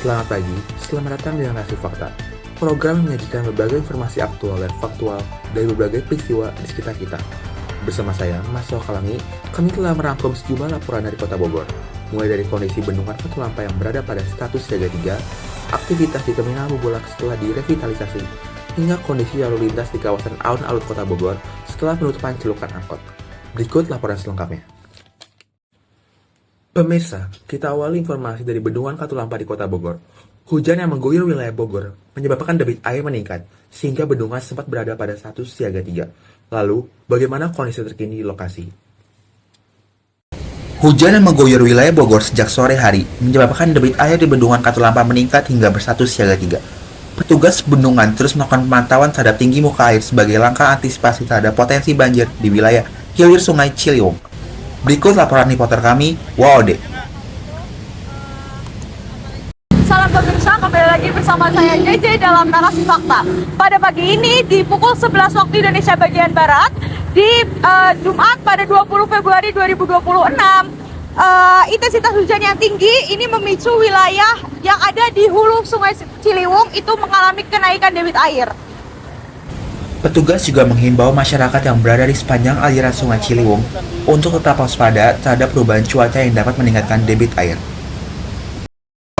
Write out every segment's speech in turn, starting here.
Selamat pagi, selamat datang di Narasi Fakta. Program yang menyajikan berbagai informasi aktual dan faktual dari berbagai peristiwa di sekitar kita. Bersama saya, Mas Sokalangi, kami telah merangkum sejumlah laporan dari Kota Bogor, mulai dari kondisi bendungan Katulampa yang berada pada status siaga 3, aktivitas di Terminal Bubulak setelah direvitalisasi, hingga kondisi lalu lintas di kawasan alun-alun Kota Bogor setelah penutupan celukan angkot. Berikut laporan selengkapnya. Pemirsa, kita awali informasi dari Bendungan Katulampa di Kota Bogor. Hujan yang mengguyur wilayah Bogor menyebabkan debit air meningkat, sehingga bendungan sempat berada pada status siaga 3. Lalu, bagaimana kondisi terkini di lokasi? Hujan yang mengguyur wilayah Bogor sejak sore hari menyebabkan debit air di Bendungan Katulampa meningkat hingga berstatus siaga 3. Petugas bendungan terus melakukan pemantauan terhadap tinggi muka air sebagai langkah antisipasi terhadap potensi banjir di wilayah hilir Sungai Ciliwung. Berikut laporan reporter kami, Waode. Salam pemirsa, kembali lagi bersama saya JJ dalam Narasi Fakta. Pada pagi ini di pukul 11 waktu Indonesia bagian Barat, di Jumat pada 20 Februari 2026, intensitas hujan yang tinggi ini memicu wilayah yang ada di hulu Sungai Ciliwung itu mengalami kenaikan debit air. Petugas juga menghimbau masyarakat yang berada di sepanjang aliran Sungai Ciliwung untuk tetap waspada terhadap perubahan cuaca yang dapat meningkatkan debit air.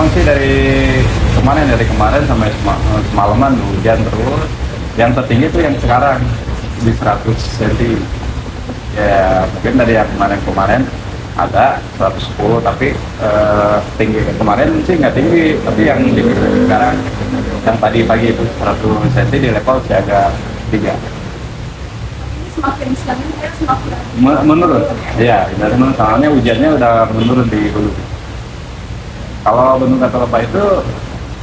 Sih dari kemarin sampai semalaman hujan terus. Yang tertinggi itu yang sekarang di 100 cm. Ya mungkin dari yang kemarin ada 110, tapi tinggi kemarin sih nggak tinggi, tapi yang di sekarang yang tadi pagi itu 100 cm di level siaga 3. Menurun. Ya, menurun, soalnya hujannya udah menurun di hulu. Kalau Bendung Katulampa itu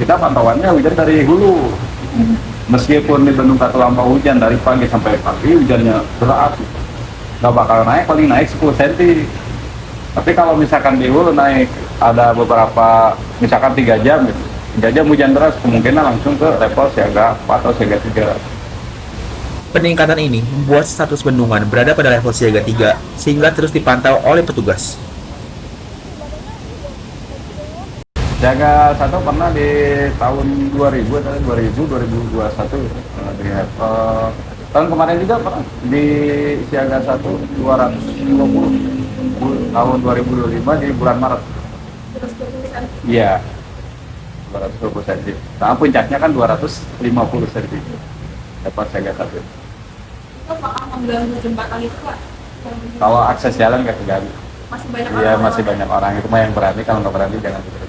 kita pantauannya hujan dari hulu. Meskipun di Bendung Katulampa hujan dari pagi sampai pagi, hujannya berat, nggak bakal naik, paling naik 10 cm. Tapi kalau misalkan di hulu naik ada beberapa, misalkan 3 jam gitu, 3 jam hujan deras, kemungkinan langsung ke level siaga 4 atau siaga 3. Peningkatan ini membuat status bendungan berada pada level siaga 3 sehingga terus dipantau oleh petugas. Siaga 1 pernah di tahun 2000 atau 2021 tahun kemarin juga pernah di siaga 1 220 tahun 2025 di bulan Maret. Iya, 220 cm. Nah, puncaknya kan 250 cm. Dapat siaga 1. Itu bakal mengganggu jembatan itu, Pak? Kalau akses jalan nggak terganggu. Masih banyak Iya, orang. masih banyak orang. Itu mah yang berani, kalau nggak berani jangan terus.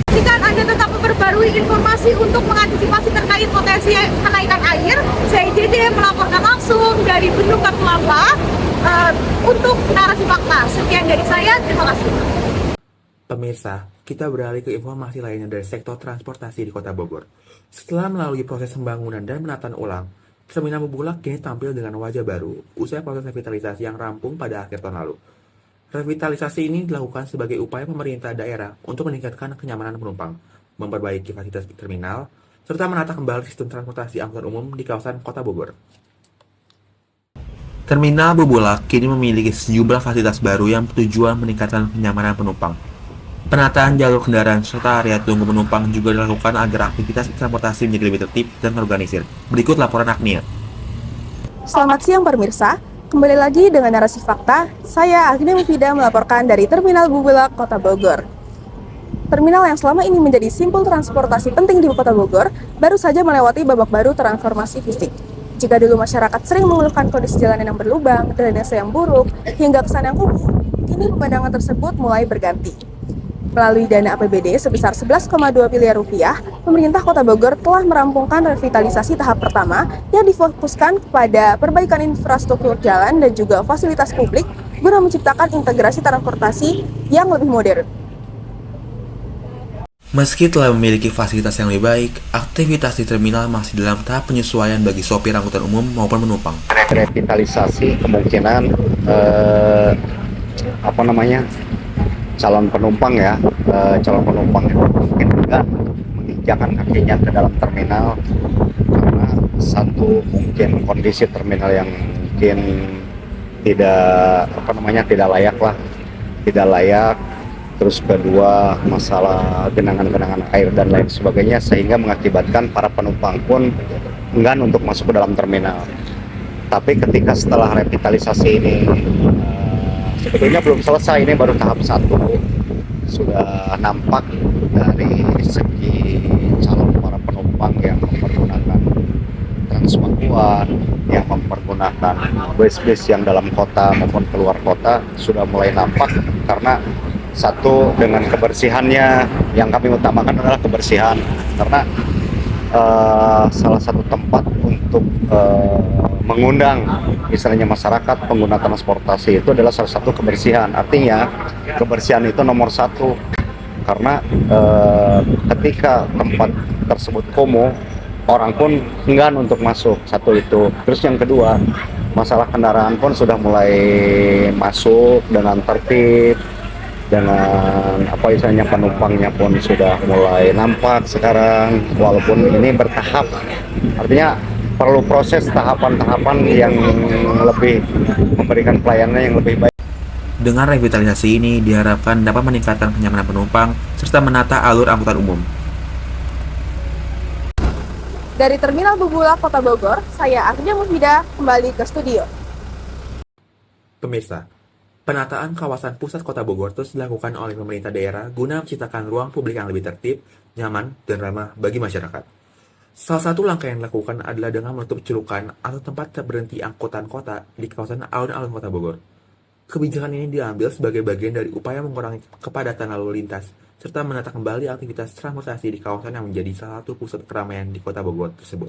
Pastikan Anda tetap memperbarui informasi untuk mengantisipasi terkait potensi kenaikan air. Saya JJ melaporkan langsung dari Bendung Katulampa untuk Narasi Fakta. Sekian dari saya, terima kasih. Pemirsa, kita beralih ke informasi lainnya dari sektor transportasi di Kota Bogor. Setelah melalui proses pembangunan dan penataan ulang, Terminal Bubulak kini tampil dengan wajah baru usai proses revitalisasi yang rampung pada akhir tahun lalu. Revitalisasi ini dilakukan sebagai upaya pemerintah daerah untuk meningkatkan kenyamanan penumpang, memperbaiki fasilitas terminal, serta menata kembali sistem transportasi angkutan umum di kawasan Kota Bogor. Terminal Bubulak kini memiliki sejumlah fasilitas baru yang bertujuan meningkatkan kenyamanan penumpang. Penataan jalur kendaraan serta area tunggu penumpang juga dilakukan agar aktivitas transportasi menjadi lebih tertib dan terorganisir. Berikut laporan Agnia. Selamat siang pemirsa, kembali lagi dengan Narasi Fakta. Saya Agnia Mufida melaporkan dari Terminal Bubulak, Kota Bogor. Terminal yang selama ini menjadi simpul transportasi penting di Kota Bogor, baru saja melewati babak baru transformasi fisik. Jika dulu masyarakat sering mengeluhkan kondisi jalanan yang berlubang, drainase yang buruk, hingga kesan yang kumuh, kini pemandangan tersebut mulai berganti. Melalui dana APBD sebesar 11,2 miliar rupiah, pemerintah Kota Bogor telah merampungkan revitalisasi tahap pertama yang difokuskan kepada perbaikan infrastruktur jalan dan juga fasilitas publik guna menciptakan integrasi transportasi yang lebih modern. Meski telah memiliki fasilitas yang lebih baik, aktivitas di terminal masih dalam tahap penyesuaian bagi sopir angkutan umum maupun penumpang. Revitalisasi kemungkinan calon penumpang itu mungkin juga menginjakkan kakinya ke dalam terminal karena satu mungkin kondisi terminal yang mungkin tidak layak lah, tidak layak. Terus kedua, masalah genangan-genangan air dan lain sebagainya, sehingga mengakibatkan para penumpang pun enggan untuk masuk ke dalam terminal. Tapi ketika setelah revitalisasi ini sebetulnya belum selesai, ini baru tahap 1, sudah nampak dari segi calon para penumpang yang mempergunakan Transpakuan, yang mempergunakan bus-bus yang dalam kota maupun keluar kota, sudah mulai nampak. Karena satu, dengan kebersihannya, yang kami utamakan adalah kebersihan, karena salah satu tempat untuk mengundang misalnya masyarakat pengguna transportasi itu adalah salah satu kebersihan. Artinya kebersihan itu nomor 1, karena ketika tempat tersebut kumuh, orang pun enggan untuk masuk. Satu itu. Terus yang kedua, masalah kendaraan pun sudah mulai masuk dengan tertib, dengan penumpangnya pun sudah mulai nampak sekarang, walaupun ini bertahap. Artinya perlu proses tahapan-tahapan yang lebih memberikan pelayanan yang lebih baik. Dengan revitalisasi ini diharapkan dapat meningkatkan kenyamanan penumpang serta menata alur angkutan umum. Dari Terminal Bubulak Kota Bogor, saya Agnia Mufidah kembali ke studio. Pemirsa, penataan kawasan pusat Kota Bogor terus dilakukan oleh pemerintah daerah guna menciptakan ruang publik yang lebih tertib, nyaman, dan ramah bagi masyarakat. Salah satu langkah yang dilakukan adalah dengan menutup celukan atau tempat berhenti angkutan kota di kawasan alun-alun Kota Bogor. Kebijakan ini diambil sebagai bagian dari upaya mengurangi kepadatan lalu lintas serta menata kembali aktivitas transportasi di kawasan yang menjadi salah satu pusat keramaian di Kota Bogor tersebut.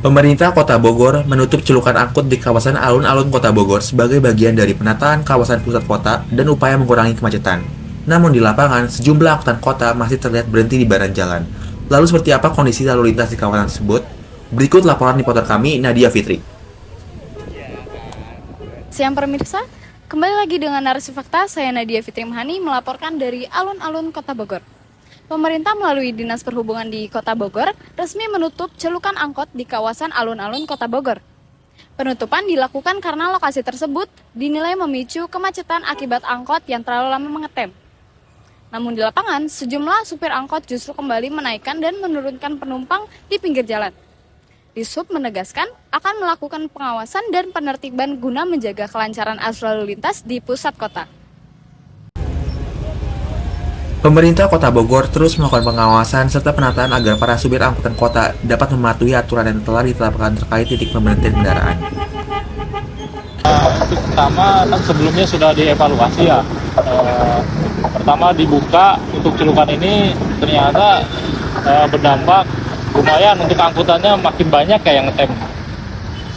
Pemerintah Kota Bogor menutup celukan angkut di kawasan alun-alun Kota Bogor sebagai bagian dari penataan kawasan pusat kota dan upaya mengurangi kemacetan. Namun di lapangan, sejumlah angkutan kota masih terlihat berhenti di badan jalan. Lalu seperti apa kondisi lalu lintas di kawasan tersebut? Berikut laporan reporter kami, Nadia Fitri. Siang pemirsa, kembali lagi dengan narasi fakta, saya Nadia Fitri Mahani melaporkan dari alun-alun Kota Bogor. Pemerintah melalui Dinas Perhubungan di Kota Bogor resmi menutup celukan angkot di kawasan alun-alun Kota Bogor. Penutupan dilakukan karena lokasi tersebut dinilai memicu kemacetan akibat angkot yang terlalu lama mengetem. Namun di lapangan, sejumlah supir angkot justru kembali menaikkan dan menurunkan penumpang di pinggir jalan. Dishub menegaskan akan melakukan pengawasan dan penertiban guna menjaga kelancaran arus lalu lintas di pusat kota. Pemerintah Kota Bogor terus melakukan pengawasan serta penataan agar para supir angkutan kota dapat mematuhi aturan yang telah ditetapkan terkait titik pemberhentian kendaraan. Untuk pertama, kan sebelumnya sudah dievaluasi ya. Pertama dibuka untuk celukan ini ternyata berdampak lumayan untuk angkutannya makin banyak kayak yang ngetem.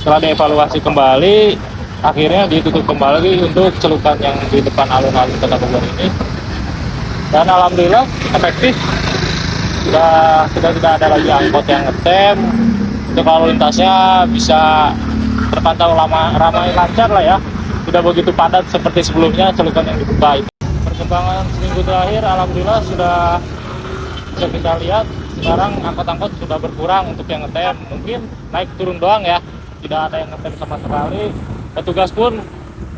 Setelah dievaluasi kembali, akhirnya ditutup kembali untuk celukan yang di depan alun-alun Kota Bogor ini. Dan alhamdulillah efektif, sudah tidak ada lagi angkot yang ngetem. Untuk lalu lintasnya bisa terpantau ramai lancar lah ya. Tidak begitu padat seperti sebelumnya celukan yang dibuka itu. Perkembangan seminggu terakhir alhamdulillah sudah bisa kita lihat. Sekarang angkot-angkot sudah berkurang untuk yang ngetem, mungkin naik turun doang ya, tidak ada yang ngetem sama sekali. Petugas pun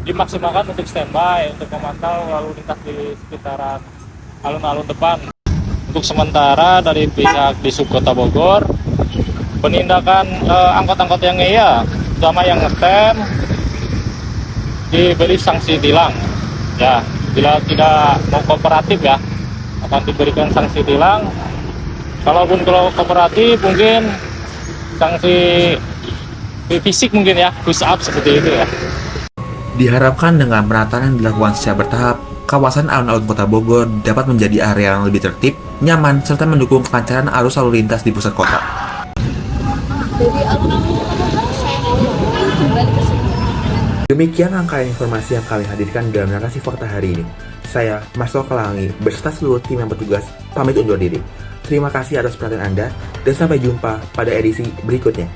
dimaksimalkan untuk standby untuk memantau lalu lintas di sekitaran alun-alun depan. Untuk sementara dari pihak Dishub Kota Bogor, penindakan angkot-angkot yang terutama yang ngetem, diberi sanksi tilang. Ya, bila tidak mau kooperatif ya, akan diberikan sanksi tilang. Kalaupun kalau kooperatif mungkin sanksi fisik mungkin ya, push up seperti itu ya. Diharapkan dengan penataan yang dilakukan secara bertahap, kawasan alun-alun Kota Bogor dapat menjadi area yang lebih tertib, nyaman, serta mendukung kelancaran arus lalu lintas di pusat kota. Dari alun-alun Kota Bogor, saya kembali ke sini. Demikian rangkaian informasi yang kami hadirkan dalam narasi fakta hari ini. Saya, Mas Kalangi, beserta seluruh tim yang bertugas, pamit undur diri. Terima kasih atas perhatian Anda, dan sampai jumpa pada edisi berikutnya.